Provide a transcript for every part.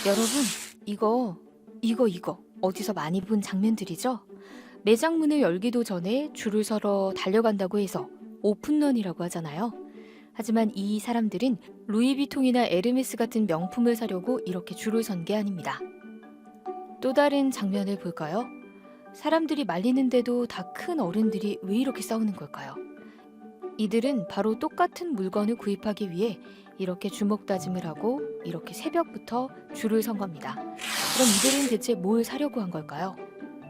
여러분, 이거 어디서 많이 본 장면들이죠? 매장 문을 열기도 전에 줄을 서러 달려간다고 해서 오픈런이라고 하잖아요. 하지만 이 사람들은 루이비통이나 에르메스 같은 명품을 사려고 이렇게 줄을 선 게 아닙니다. 또 다른 장면을 볼까요? 사람들이 말리는데도 다 큰 어른들이 왜 이렇게 싸우는 걸까요? 이들은 바로 똑같은 물건을 구입하기 위해 이렇게 주먹 다짐을 하고 이렇게 새벽부터 줄을 선 겁니다. 그럼 이들은 대체 뭘 사려고 한 걸까요?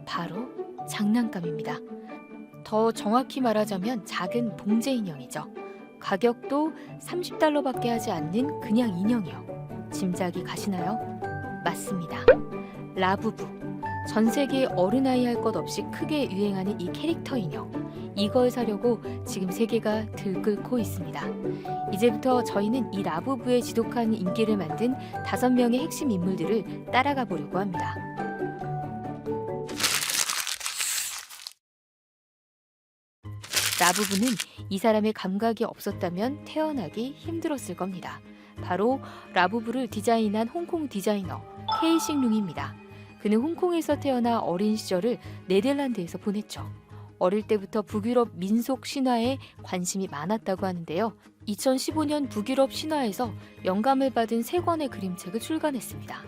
바로 장난감입니다. 더 정확히 말하자면 작은 봉제 인형이죠. 가격도 $30밖에 하지 않는 그냥 인형이요. 짐작이 가시나요? 맞습니다. 라부부. 전 세계 어른아이 할 것 없이 크게 유행하는 이 캐릭터 인형. 이걸 사려고 지금 세계가 들끓고 있습니다. 이제부터 저희는 이 라부부의 지독한 인기를 만든 5명의 핵심 인물들을 따라가 보려고 합니다. 라부부는 이 사람의 감각이 없었다면 태어나기 힘들었을 겁니다. 바로 라부부를 디자인한 홍콩 디자이너 케이싱룽입니다. 그는 홍콩에서 태어나 어린 시절을 네덜란드에서 보냈죠. 어릴 때부터 북유럽 민속 신화에 관심이 많았다고 하는데요. 2015년 북유럽 신화에서 영감을 받은 3권의 그림책을 출간했습니다.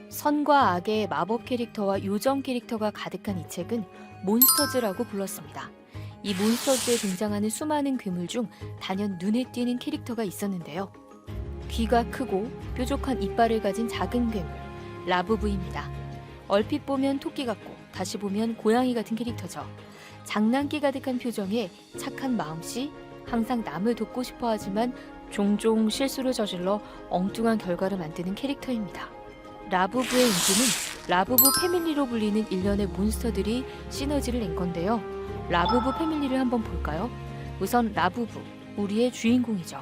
선과 악의 마법 캐릭터와 요정 캐릭터가 가득한 이 책은 몬스터즈라고 불렀습니다. 이 몬스터즈에 등장하는 수많은 괴물 중 단연 눈에 띄는 캐릭터가 있었는데요. 귀가 크고 뾰족한 이빨을 가진 작은 괴물, 라부부입니다. 얼핏 보면 토끼 같고 다시 보면 고양이 같은 캐릭터죠. 장난기 가득한 표정에 착한 마음씨, 항상 남을 돕고 싶어 하지만 종종 실수를 저질러 엉뚱한 결과를 만드는 캐릭터입니다. 라부부의 인기는 라부부 패밀리로 불리는 일련의 몬스터들이 시너지를 낸 건데요. 라부부 패밀리를 한번 볼까요? 우선 라부부, 우리의 주인공이죠.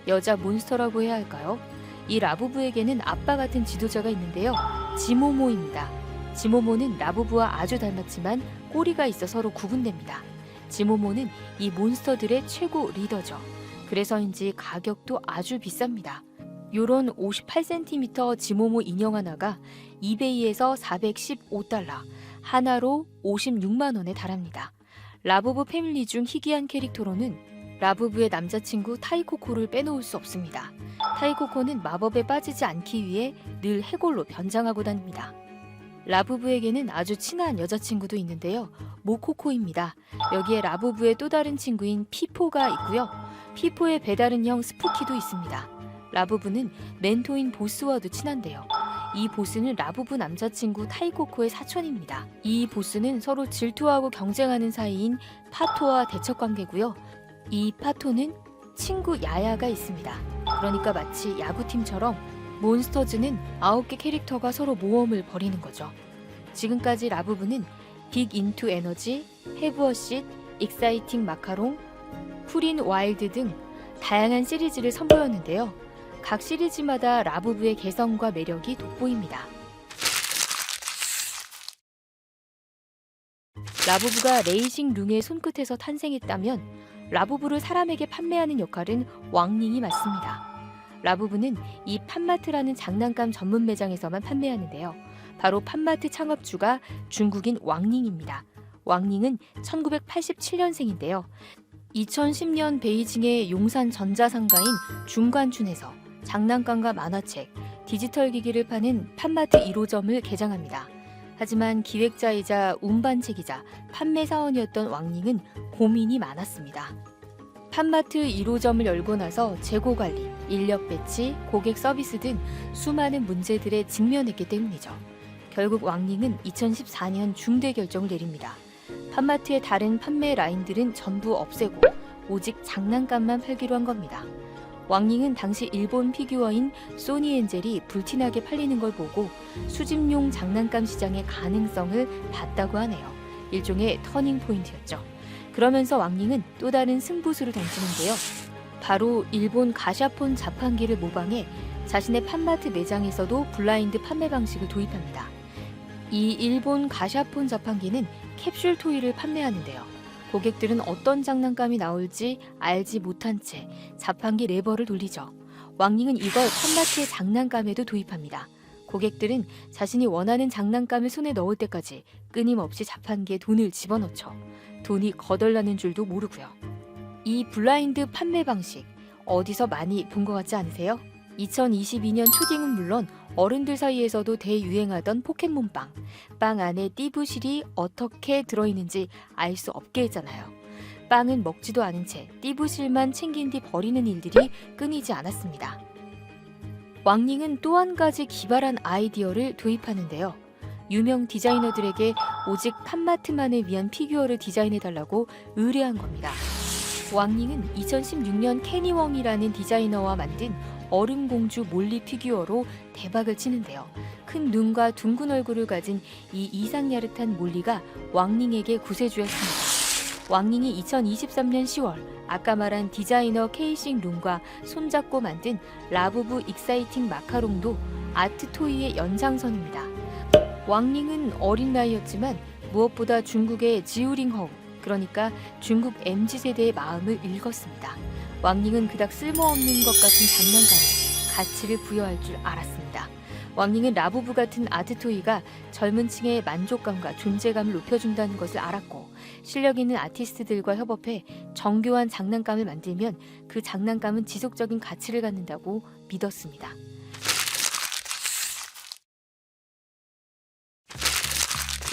여자 몬스터라고 해야 할까요? 이 라부부에게는 아빠 같은 지도자가 있는데요. 지모모입니다. 지모모는 라부부와 아주 닮았지만 꼬리가 있어 서로 구분됩니다. 지모모는 이 몬스터들의 최고 리더죠. 그래서인지 가격도 아주 비쌉니다. 요런 58cm 지모모 인형 하나가 이베이에서 $415, 하나로 56만 원에 달합니다. 라부부 패밀리 중 희귀한 캐릭터로는 라부부의 남자친구 타이코코를 빼놓을 수 없습니다. 타이코코는 마법에 빠지지 않기 위해 늘 해골로 변장하고 다닙니다. 라부부에게는 아주 친한 여자친구도 있는데요. 모코코입니다. 여기에 라부부의 또 다른 친구인 피포가 있고요. 피포의 배다른 형 스푸키도 있습니다. 라부부는 멘토인 보스와도 친한데요. 이 보스는 라부부 남자친구 타이코코의 사촌입니다. 이 보스는 서로 질투하고 경쟁하는 사이인 파토와 대척관계고요. 이 파토는 친구 야야가 있습니다. 그러니까 마치 야구팀처럼 몬스터즈는 9개 캐릭터가 서로 모험을 벌이는 거죠. 지금까지 라부부는 빅 인투 에너지, 해브 어 쉿, 익사이팅 마카롱, 풀인 와일드 등 다양한 시리즈를 선보였는데요. 각 시리즈마다 라부부의 개성과 매력이 돋보입니다. 라부부가 레이싱 룽의 손끝에서 탄생했다면 라부부를 사람에게 판매하는 역할은 왕닝이 맞습니다. 라부부는 이 팜마트라는 장난감 전문 매장에서만 판매하는데요. 바로 팜마트 창업주가 중국인 왕닝입니다. 왕닝은 1987년생인데요. 2010년 베이징의 용산 전자상가인 중관춘에서 장난감과 만화책, 디지털 기기를 파는 팜마트 1호점을 개장합니다. 하지만 기획자이자 운반책이자 판매 사원이었던 왕닝은 고민이 많았습니다. 팜마트 1호점을 열고 나서 재고 관리, 인력 배치, 고객 서비스 등 수많은 문제들에 직면했기 때문이죠. 결국 왕닝은 2014년 중대 결정을 내립니다. 팜마트의 다른 판매 라인들은 전부 없애고 오직 장난감만 팔기로 한 겁니다. 왕닝은 당시 일본 피규어인 소니 엔젤이 불티나게 팔리는 걸 보고 수집용 장난감 시장의 가능성을 봤다고 하네요. 일종의 터닝 포인트였죠. 그러면서 왕닝은 또 다른 승부수를 던지는데요. 바로 일본 가샤폰 자판기를 모방해 자신의 팜마트 매장에서도 블라인드 판매 방식을 도입합니다. 이 일본 가샤폰 자판기는 캡슐 토이를 판매하는데요. 고객들은 어떤 장난감이 나올지 알지 못한 채 자판기 레버를 돌리죠. 왕닝은 이걸 팜마트의 장난감에도 도입합니다. 고객들은 자신이 원하는 장난감을 손에 넣을 때까지 끊임없이 자판기에 돈을 집어넣죠. 돈이 거덜나는 줄도 모르고요. 이 블라인드 판매 방식 어디서 많이 본 것 같지 않으세요? 2022년 초딩은 물론 어른들 사이에서도 대유행하던 포켓몬빵. 빵 안에 띠부실이 어떻게 들어있는지 알 수 없게 했잖아요. 빵은 먹지도 않은 채 띠부실만 챙긴 뒤 버리는 일들이 끊이지 않았습니다. 왕닝은 또 한 가지 기발한 아이디어를 도입하는데요. 유명 디자이너들에게 오직 팜마트만을 위한 피규어를 디자인해달라고 의뢰한 겁니다. 왕닝은 2016년 캐니웡이라는 디자이너와 만든 얼음공주 몰리 피규어로 대박을 치는데요. 큰 눈과 둥근 얼굴을 가진 이 이상야릇한 몰리가 왕닝에게 구세주였습니다. 왕닝이 2023년 10월 아까 말한 디자이너 케이싱 룽과 손잡고 만든 라부부 익사이팅 마카롱도 아트 토이의 연장선입니다. 왕닝은 어린 나이였지만 무엇보다 중국의 지우링허우, 그러니까 중국 MZ세대의 마음을 읽었습니다. 왕닝은 그닥 쓸모없는 것 같은 장난감에 가치를 부여할 줄 알았습니다. 왕닝은 라부부 같은 아트토이가 젊은 층의 만족감과 존재감을 높여준다는 것을 알았고, 실력 있는 아티스트들과 협업해 정교한 장난감을 만들면 그 장난감은 지속적인 가치를 갖는다고 믿었습니다.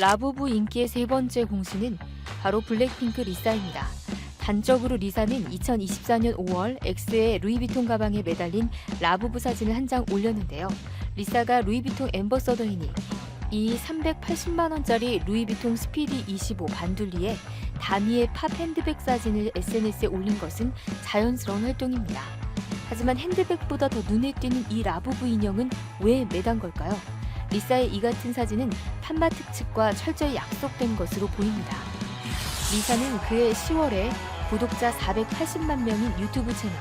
라부부 인기의 세 번째 공신은 바로 블랙핑크 리사입니다. 단적으로 리사는 2024년 5월 X의 루이비통 가방에 매달린 라부부 사진을 한 장 올렸는데요. 리사가 루이비통 앰버서더이니 이 380만 원짜리 루이비통 스피디 25 반둘리에 다미의 팝 핸드백 사진을 SNS에 올린 것은 자연스러운 활동입니다. 하지만 핸드백보다 더 눈에 띄는 이 라부부 인형은 왜 매단 걸까요? 리사의 이 같은 사진은 팜마트 측과 철저히 약속된 것으로 보입니다. 리사는 그해 10월에 구독자 480만 명인 유튜브 채널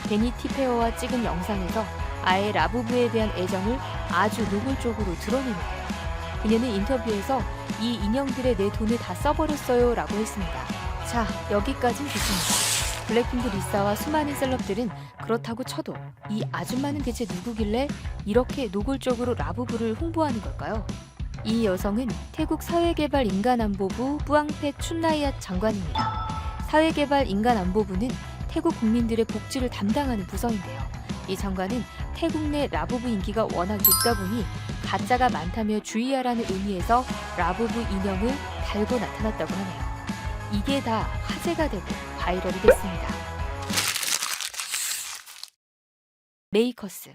베니티 페어와 찍은 영상에서 아예 라부부에 대한 애정을 아주 노골적으로 드러내는데요. 그녀는 인터뷰에서 이 인형들에 내 돈을 다 써버렸어요 라고 했습니다. 자, 여기까진 좋습니다. 블랙핑크 리사와 수많은 셀럽들은 그렇다고 쳐도 이 아줌마는 대체 누구길래 이렇게 노골적으로 라부부를 홍보하는 걸까요? 이 여성은 태국 사회개발인간안보부 뿌앙팻 춘나이앗 장관입니다. 사회개발인간안보부는 태국 국민들의 복지를 담당하는 부서인데요. 이 장관은 태국 내 라부부 인기가 워낙 높다 보니 가짜가 많다며 주의하라는 의미에서 라부부 인형을 달고 나타났다고 하네요. 이게 다 화제가 되고 바이럴이 됐습니다. 메이커스.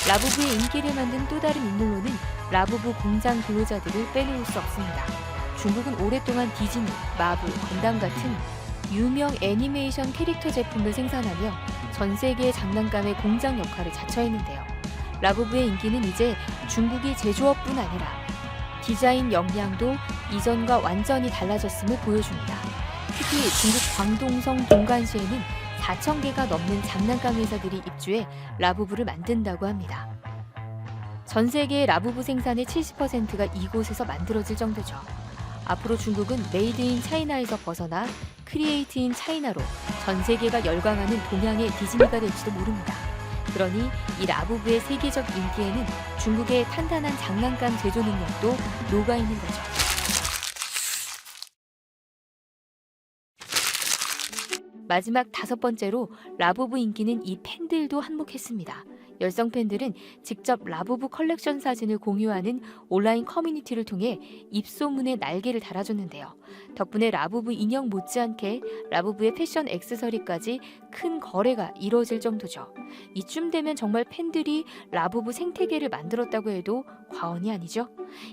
라부부의 인기를 만든 또 다른 인물로는 라부부 공장 근로자들을 빼놓을 수 없습니다. 중국은 오랫동안 디즈니, 마블, 건담 같은 유명 애니메이션 캐릭터 제품을 생산하며 전 세계의 장난감의 공장 역할을 자처했는데요. 라부부의 인기는 이제 중국이 제조업뿐 아니라 디자인 역량도 이전과 완전히 달라졌음을 보여줍니다. 특히 중국 광동성 동간시에는 4,000개가 넘는 장난감 회사들이 입주해 라부부를 만든다고 합니다. 전 세계의 라부부 생산의 70%가 이곳에서 만들어질 정도죠. 앞으로 중국은 메이드 인 차이나에서 벗어나 크리에이트 인 차이나로 전 세계가 열광하는 동양의 디즈니가 될지도 모릅니다. 그러니 이 라부부의 세계적 인기에는 중국의 탄탄한 장난감 제조 능력도 녹아있는 거죠. 마지막 5번째로 라부부 인기는 이 팬들도 한몫했습니다. 열성 팬들은 직접 라부부 컬렉션 사진을 공유하는 온라인 커뮤니티를 통해 입소문에 날개를 달아줬는데요. 덕분에 라부부 인형 못지않게 라부부의 패션 액세서리까지 큰 거래가 이루어질 정도죠. 이쯤 되면 정말 팬들이 라부부 생태계를 만들었다고 해도 과언이 아니죠.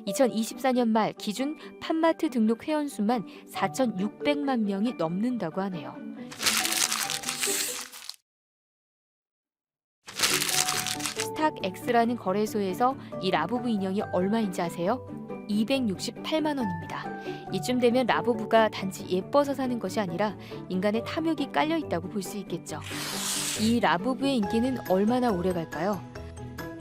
2024년 말 기준 팜마트 등록 회원수만 4,600만 명이 넘는다고 하네요. 스탁엑스라는 거래소에서 이 라부부 인형이 얼마인지 아세요? 268만 원입니다. 이쯤 되면 라부부가 단지 예뻐서 사는 것이 아니라 인간의 탐욕이 깔려 있다고 볼 수 있겠죠. 이 라부부의 인기는 얼마나 오래 갈까요?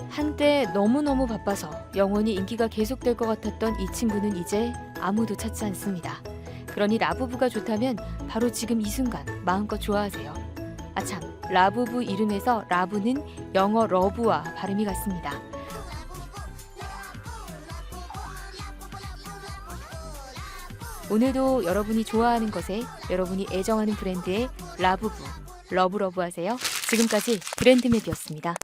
한때 너무너무 바빠서 영원히 인기가 계속될 것 같았던 이 친구는 이제 아무도 찾지 않습니다. 그러니 라부부가 좋다면 바로 지금 이 순간 마음껏 좋아하세요. 아참, 라부부 이름에서 라부는 영어 러브와 발음이 같습니다. 오늘도 여러분이 좋아하는 것에, 여러분이 애정하는 브랜드에 러브러브 하세요. 지금까지 브랜드맵이었습니다.